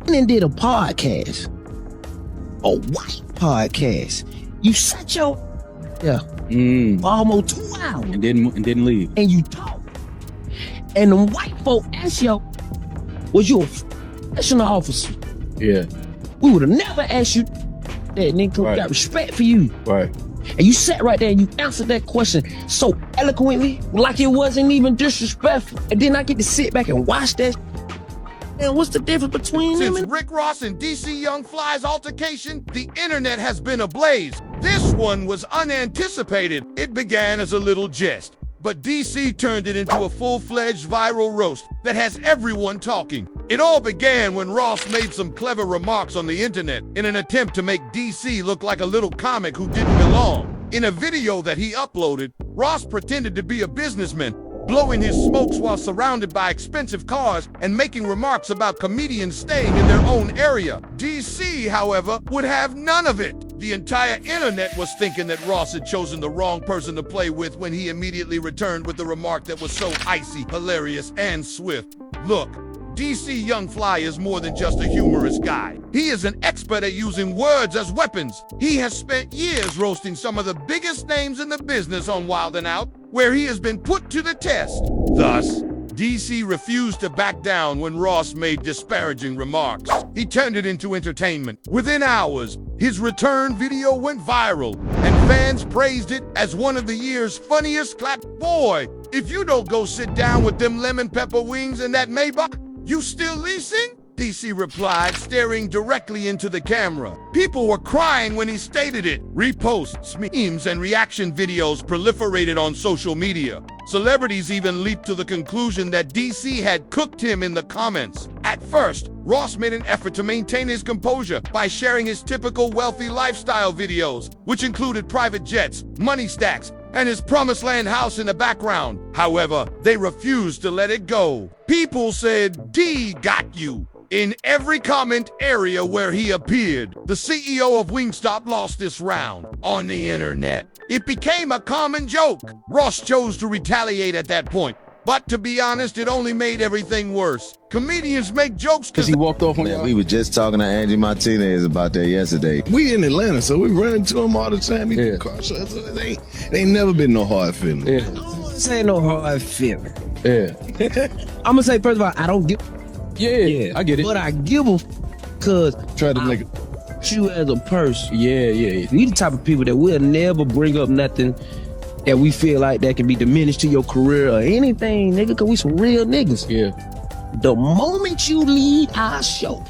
and did a podcast, a white podcast. You sat your for almost 2 hours and didn't leave. and you talk. And the white folk asked you, was you a professional officer? Yeah. We would have never asked you that, nigga. We got respect for you. Right. And you sat right there and you answered that question so eloquently, like it wasn't even disrespectful. And then I get to sit back and watch that. And what's the difference between them? Since Rick Ross and DC Young Fly's altercation, the internet has been ablaze. This one was unanticipated. It began as a little jest, but DC turned it into a full-fledged viral roast that has everyone talking. It all began when Ross made some clever remarks on the internet in an attempt to make DC look like a little comic who didn't belong. In a video that he uploaded, Ross pretended to be a businessman, blowing his smokes while surrounded by expensive cars and making remarks about comedians staying in their own area. DC, however, would have none of it. The entire internet was thinking that Ross had chosen the wrong person to play with when he immediately returned with the remark that was so icy, hilarious, and swift. Look, DC Young Fly is more than just a humorous guy. He is an expert at using words as weapons. He has spent years roasting some of the biggest names in the business on Wild 'N Out, where he has been put to the test. Thus, DC refused to back down when Ross made disparaging remarks. He turned it into entertainment. Within hours, his return video went viral, and fans praised it as one of the year's funniest clap. Boy, if you don't go sit down with them lemon pepper wings and that Maybach, you still leasing? DC replied, staring directly into the camera. People were crying when he stated it. Reposts, memes, and reaction videos proliferated on social media. Celebrities even leaped to the conclusion that DC had cooked him in the comments. At first, Ross made an effort to maintain his composure by sharing his typical wealthy lifestyle videos, which included private jets, money stacks, and his promised land house in the background. However, they refused to let it go. People said, "D got you," in every comment area where he appeared. The CEO of Wingstop lost this round on the internet. It became a common joke. Ross chose to retaliate at that point, but to be honest, it only made everything worse. Comedians make jokes because he walked off on y'all. We were just talking to Angie Martinez about that yesterday. We in Atlanta, so we run into him all the time. He do car shows. They ain't never been no hard feeling. I don't want to say no hard feeling. Yeah. I'm going to say, first of all, I don't give. Yeah, I get it. But I give them because try to make it. You as a person. Yeah. We the type of people that will never bring up nothing that we feel like that can be diminished to your career or anything, nigga, because we some real niggas. Yeah. The moment you leave our show.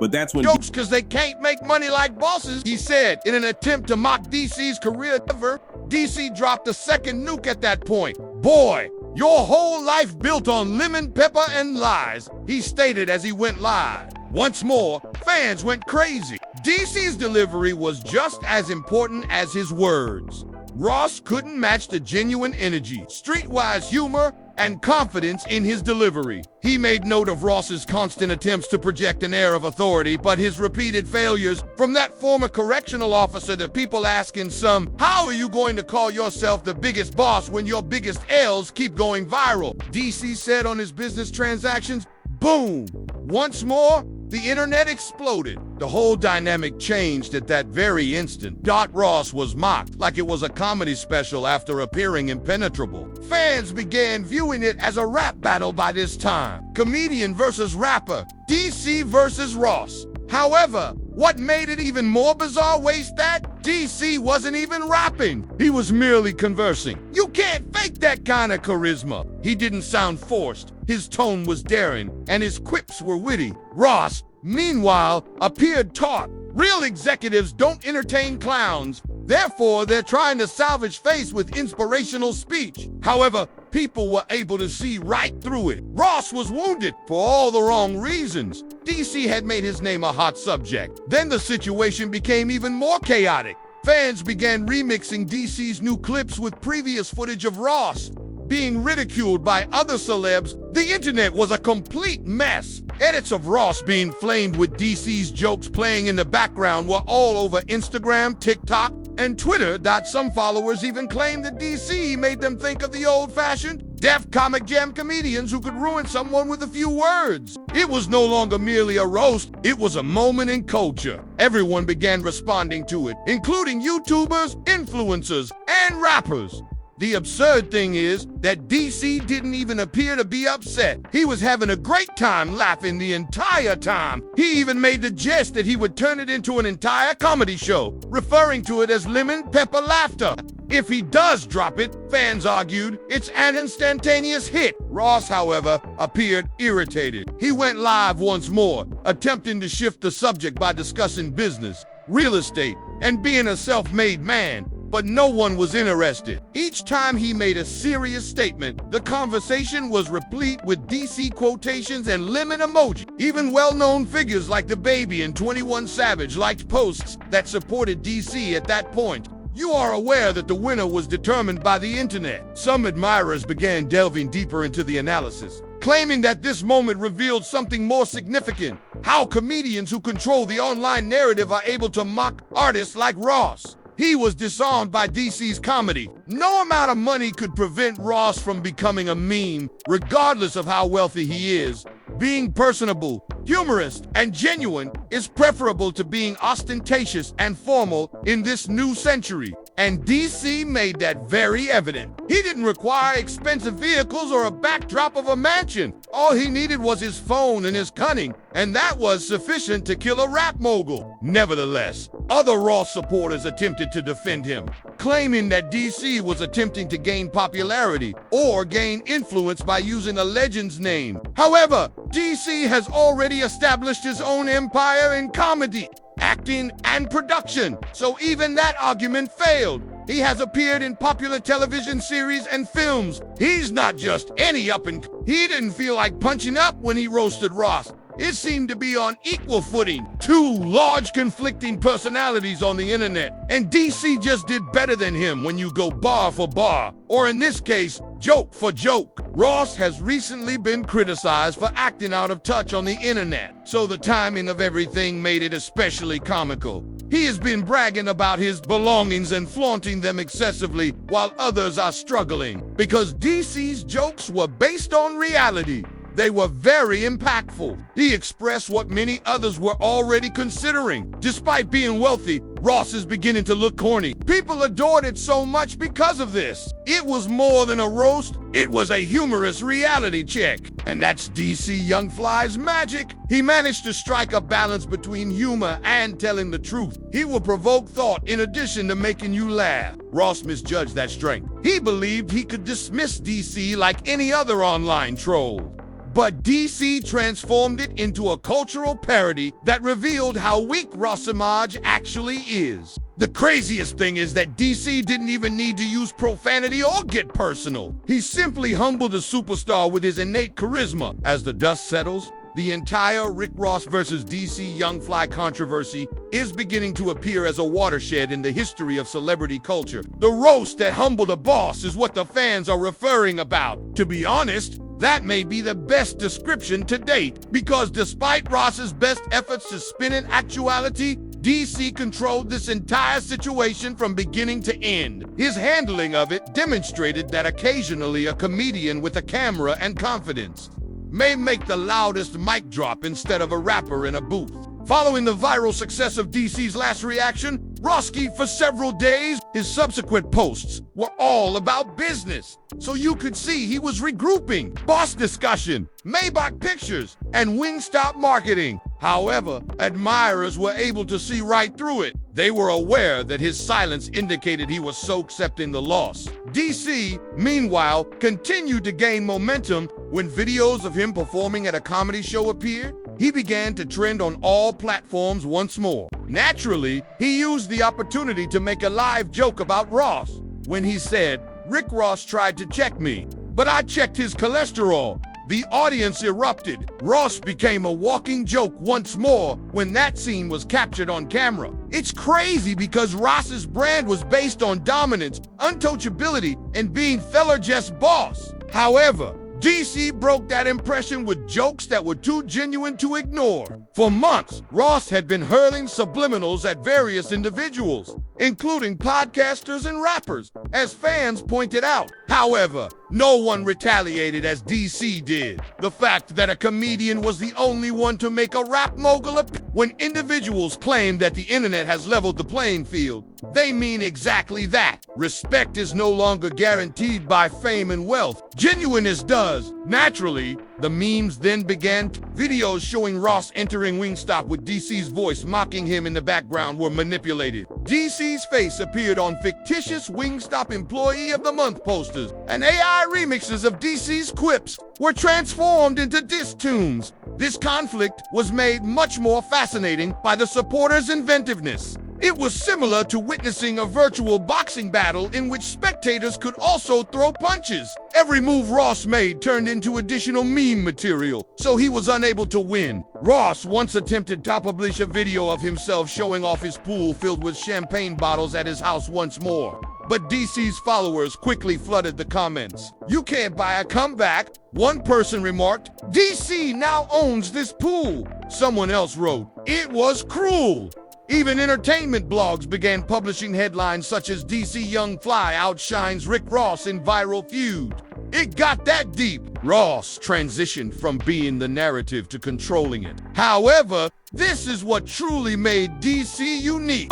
But that's when jokes because they can't make money like bosses, he said. In an attempt to mock DC's career ever, DC dropped a second nuke at that point. Boy, your whole life built on lemon pepper and lies, he stated as he went live. Once more, fans went crazy. DC's delivery was just as important as his words. Ross couldn't match the genuine energy, streetwise humor, and confidence in his delivery. He made note of Ross's constant attempts to project an air of authority, but his repeated failures, from that former correctional officer to people asking some, "How are you going to call yourself the biggest boss when your biggest L's keep going viral?" DC said on his business transactions, boom. Once more, the internet exploded. The whole dynamic changed at that very instant. Ross was mocked like it was a comedy special after appearing impenetrable. Fans began viewing it as a rap battle by this time. Comedian versus rapper, DC versus Ross. However, what made it even more bizarre was that DC wasn't even rapping. He was merely conversing. You can't fake that kind of charisma. He didn't sound forced. His tone was daring, and his quips were witty. Ross, meanwhile, appeared taut. Real executives don't entertain clowns. Therefore, they're trying to salvage face with inspirational speech. However, people were able to see right through it. Ross was wounded for all the wrong reasons. DC had made his name a hot subject. Then the situation became even more chaotic. Fans began remixing DC's new clips with previous footage of Ross being ridiculed by other celebs. The internet was a complete mess. Edits of Ross being flamed with DC's jokes playing in the background were all over Instagram, TikTok, and Twitter. Some followers even claimed that DC made them think of the old-fashioned deaf comic jam comedians who could ruin someone with a few words. It was no longer merely a roast, it was a moment in culture. Everyone began responding to it, including YouTubers, influencers, and rappers. The absurd thing is that DC didn't even appear to be upset. He was having a great time laughing the entire time. He even made the jest that he would turn it into an entire comedy show, referring to it as lemon pepper laughter. If he does drop it, fans argued, it's an instantaneous hit. Ross, however, appeared irritated. He went live once more, attempting to shift the subject by discussing business, real estate, and being a self-made man. But no one was interested. Each time he made a serious statement, the conversation was replete with DC quotations and lemon emoji. Even well-known figures like the Baby and 21 Savage liked posts that supported DC at that point. You are aware that the winner was determined by the internet. Some admirers began delving deeper into the analysis, claiming that this moment revealed something more significant: how comedians who control the online narrative are able to mock artists like Ross. He was disarmed by DC's comedy. No amount of money could prevent Ross from becoming a meme, regardless of how wealthy he is. Being personable, humorous, and genuine is preferable to being ostentatious and formal in this new century. And DC made that very evident. He didn't require expensive vehicles or a backdrop of a mansion. All he needed was his phone and his cunning, and that was sufficient to kill a rap mogul. Nevertheless, other Ross supporters attempted to defend him, claiming that DC was attempting to gain popularity or gain influence by using a legend's name. However, DC has already established his own empire in comedy, acting, and production, so even that argument failed. He has appeared in popular television series and films. He's not just any He didn't feel like punching up when he roasted Ross. It seemed to be on equal footing. Two large conflicting personalities on the internet, and DC just did better than him when you go bar for bar, or in this case, joke for joke. Ross has recently been criticized for acting out of touch on the internet, so the timing of everything made it especially comical. He has been bragging about his belongings and flaunting them excessively while others are struggling, because DC's jokes were based on reality. They were very impactful. He expressed what many others were already considering. Despite being wealthy, Ross is beginning to look corny. People adored it so much because of this. It was more than a roast. It was a humorous reality check. And that's DC Young Fly's magic. He managed to strike a balance between humor and telling the truth. He will provoke thought in addition to making you laugh. Ross misjudged that strength. He believed he could dismiss DC like any other online troll. But DC transformed it into a cultural parody that revealed how weak Rossamage actually is. The craziest thing is that DC didn't even need to use profanity or get personal. He simply humbled a superstar with his innate charisma. As the dust settles, the entire Rick Ross versus DC Young Fly controversy is beginning to appear as a watershed in the history of celebrity culture. The roast that humbled a boss is what the fans are referring about. To be honest, that may be the best description to date, because despite Ross's best efforts to spin in actuality, DC controlled this entire situation from beginning to end. His handling of it demonstrated that occasionally a comedian with a camera and confidence may make the loudest mic drop instead of a rapper in a booth. Following the viral success of DC's last reaction, Roski for several days, his subsequent posts were all about business. So you could see he was regrouping, boss discussion, Maybach pictures, and Wingstop marketing. However, admirers were able to see right through it. They were aware that his silence indicated he was so accepting the loss. DC, meanwhile, continued to gain momentum when videos of him performing at a comedy show appeared. He began to trend on all platforms once more. Naturally, he used the opportunity to make a live joke about Ross when he said, "Rick Ross tried to check me, but I checked his cholesterol." The audience erupted. Ross became a walking joke once more when that scene was captured on camera. It's crazy because Ross's brand was based on dominance, untouchability, and being feller just boss. However, DC broke that impression with jokes that were too genuine to ignore. For months, Ross had been hurling subliminals at various individuals, including podcasters and rappers, as fans pointed out. However, No one retaliated as DC did. The fact that a comedian was the only one to make a rap mogul when individuals claim that the internet has leveled the playing field, they mean exactly that. Respect is no longer guaranteed by fame and wealth. Genuineness does. Naturally, the memes then began. Videos showing Ross entering Wingstop with DC's voice mocking him in the background were manipulated. DC's face appeared on fictitious Wingstop Employee of the Month posters, and AI remixes of DC's quips were transformed into diss tunes. This conflict was made much more fascinating by the supporters' inventiveness. It was similar to witnessing a virtual boxing battle in which spectators could also throw punches. Every move Ross made turned into additional meme material, so he was unable to win. Ross once attempted to publish a video of himself showing off his pool filled with champagne bottles at his house once more. But DC's followers quickly flooded the comments. "You can't buy a comeback," one person remarked. "DC now owns this pool." Someone else wrote, "It was cruel." Even entertainment blogs began publishing headlines such as DC Young Fly outshines Rick Ross in viral Feud. It got that deep. Ross transitioned from being the narrative to controlling it. However, this is what truly made DC unique.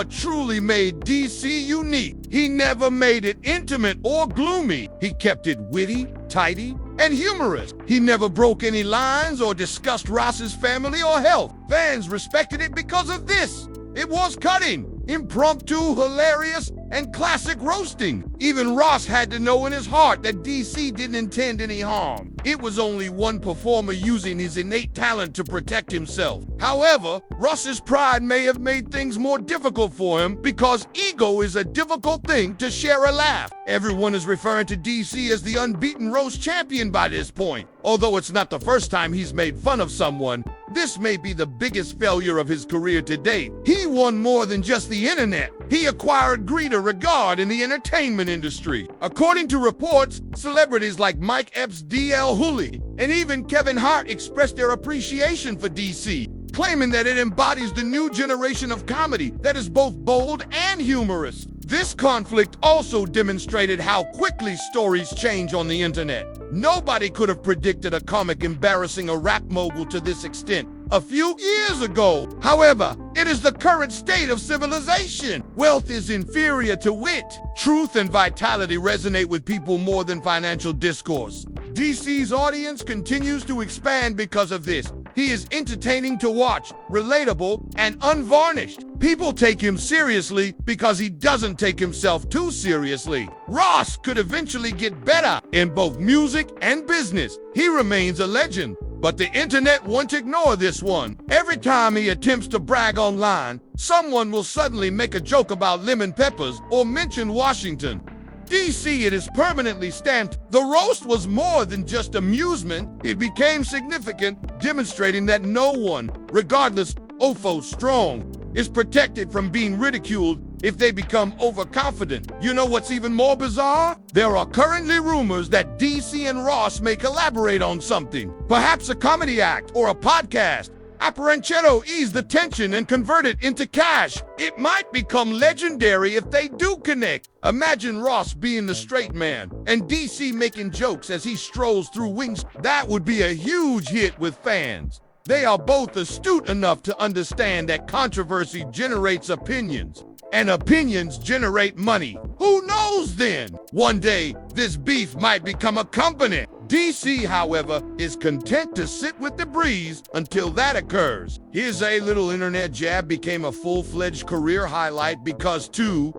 He never made it intimate or gloomy. He kept it witty, tidy, and humorous. He never broke any lines or discussed Ross's family or health. Fans respected it because of this. It was cutting, impromptu, hilarious, and classic roasting. Even Ross had to know in his heart that DC didn't intend any harm. It was only one performer using his innate talent to protect himself. However, Ross's pride may have made things more difficult for him because ego is a difficult thing to share a laugh. Everyone is referring to DC as the unbeaten roast champion by this point. Although it's not the first time he's made fun of someone, this may be the biggest failure of his career to date. He won more than just the internet. He acquired greater regard in the entertainment industry. According to reports, celebrities like Mike Epps, D.L. Hurley, and even Kevin Hart expressed their appreciation for DC, claiming that it embodies the new generation of comedy that is both bold and humorous. This conflict also demonstrated how quickly stories change on the internet. Nobody could have predicted a comic embarrassing a rap mogul to this extent a few years ago. However, it is the current state of civilization. Wealth is inferior to wit. Truth and vitality resonate with people more than financial discourse. DC's audience continues to expand because of this. He is entertaining to watch, relatable, and unvarnished. People take him seriously because he doesn't take himself too seriously. Ross could eventually get better in both music and business. He remains a legend, but the internet won't ignore this one. Every time he attempts to brag online, someone will suddenly make a joke about lemon peppers or mention Washington. DC, it is permanently stamped. The roast was more than just amusement. It became significant, demonstrating that no one, regardless of strong, is protected from being ridiculed if they become overconfident. You know what's even more bizarre? There are currently rumors that DC and Ross may collaborate on something. Perhaps a comedy act or a podcast. Apparencheto ease the tension and convert it into cash. It might become legendary if they do connect. Imagine Ross being the straight man and DC making jokes as he strolls through Wings. That would be a huge hit with fans. They are both astute enough to understand that controversy generates opinions, and opinions generate money. Who knows then? One day, this beef might become a company. DC, however, is content to sit with the breeze until that occurs. His A Little Internet Jab became a full-fledged career highlight because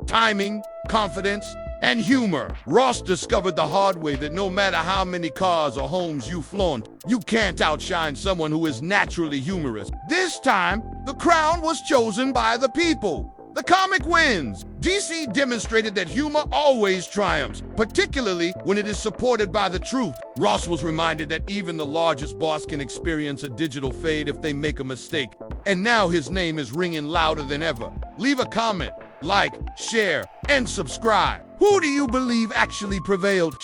timing, confidence, and humor. Ross discovered the hard way that no matter how many cars or homes you flaunt, you can't outshine someone who is naturally humorous. This time, the crown was chosen by the people. The comic wins. DC demonstrated that humor always triumphs, particularly when it is supported by the truth. Ross was reminded that even the largest boss can experience a digital fade if they make a mistake. And now his name is ringing louder than ever. Leave a comment, like, share, and subscribe. Who do you believe actually prevailed?